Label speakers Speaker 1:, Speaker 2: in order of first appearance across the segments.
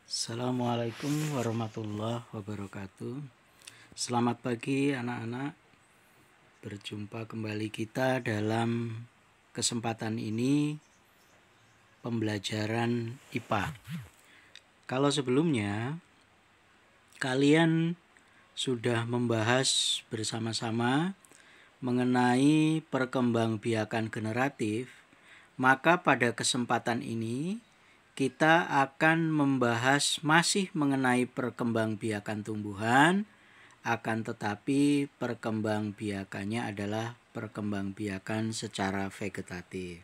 Speaker 1: Assalamualaikum warahmatullahi wabarakatuh. Selamat pagi anak-anak. Berjumpa kembali kita dalam kesempatan ini pembelajaran IPA. Kalau sebelumnya kalian sudah membahas bersama-sama mengenai perkembangbiakan generatif, maka pada kesempatan ini kita akan membahas masih mengenai perkembangbiakan tumbuhan, akan tetapi perkembangbiakannya adalah perkembangbiakan secara vegetatif.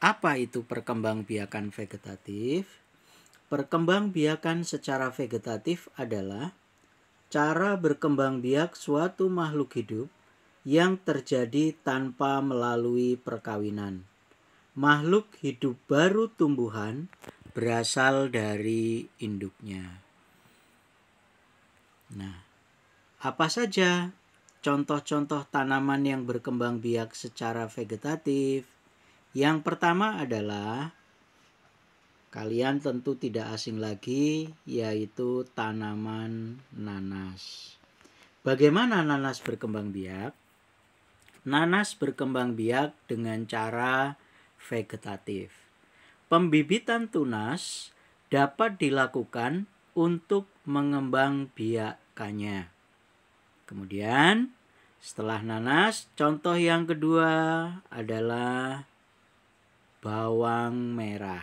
Speaker 1: Apa itu perkembangbiakan vegetatif? Perkembangbiakan secara vegetatif adalah cara berkembang biak suatu makhluk hidup yang terjadi tanpa melalui perkawinan. Makhluk hidup baru tumbuhan berasal dari induknya. Nah, apa saja contoh-contoh tanaman yang berkembang biak secara vegetatif? Yang pertama adalah, kalian tentu tidak asing lagi, yaitu tanaman nanas. Bagaimana nanas berkembang biak? Nanas berkembang biak dengan cara vegetatif. Pembibitan tunas dapat dilakukan untuk mengembang biakannya. Kemudian setelah nanas, contoh yang kedua adalah bawang merah.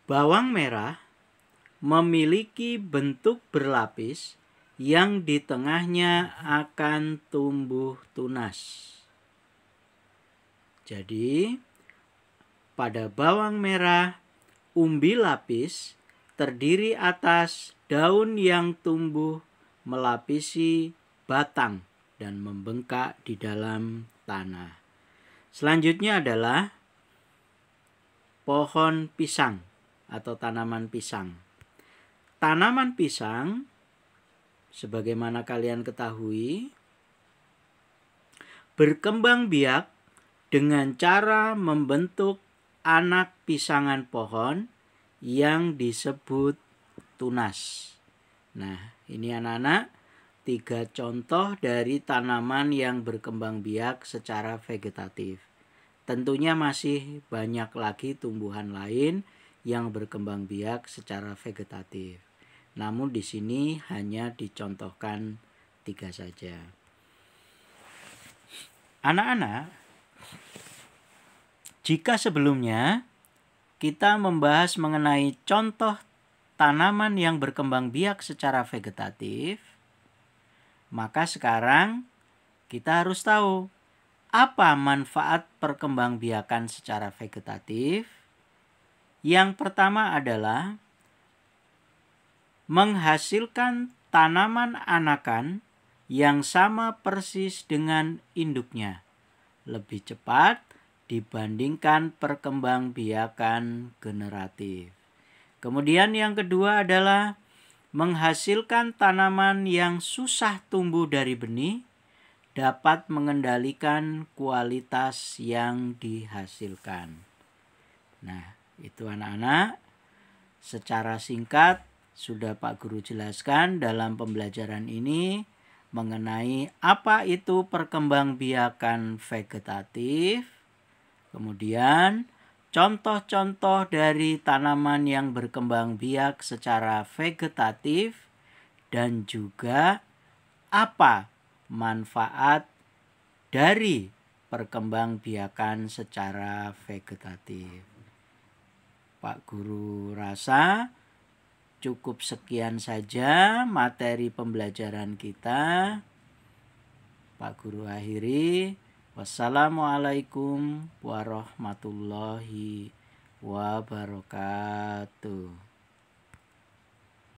Speaker 1: Bawang merah memiliki bentuk berlapis yang di tengahnya akan tumbuh tunas. Jadi, pada bawang merah, umbi lapis terdiri atas daun yang tumbuh melapisi batang dan membengkak di dalam tanah. Selanjutnya adalah pohon pisang atau tanaman pisang. Tanaman pisang, sebagaimana kalian ketahui, berkembang biak dengan cara membentuk anak pisangan pohon yang disebut tunas. Nah, ini anak-anak 3 contoh dari tanaman yang berkembang biak secara vegetatif. Tentunya masih banyak lagi tumbuhan lain yang berkembang biak secara vegetatif. Namun di sini hanya dicontohkan 3 saja. Anak-anak, jika sebelumnya kita membahas mengenai contoh tanaman yang berkembang biak secara vegetatif, maka sekarang kita harus tahu apa manfaat perkembangbiakan secara vegetatif. Yang pertama adalah menghasilkan tanaman anakan yang sama persis dengan induknya, lebih cepat dibandingkan perkembangbiakan generatif. Kemudian yang kedua adalah menghasilkan tanaman yang susah tumbuh dari benih, dapat mengendalikan kualitas yang dihasilkan. Nah, itu anak-anak secara singkat sudah Pak Guru jelaskan dalam pembelajaran ini mengenai apa itu perkembangbiakan vegetatif. Kemudian contoh-contoh dari tanaman yang berkembang biak secara vegetatif dan juga apa manfaat dari perkembangbiakan secara vegetatif. Pak Guru rasa cukup sekian saja materi pembelajaran kita. Pak Guru akhiri. Wassalamualaikum warahmatullahi wabarakatuh.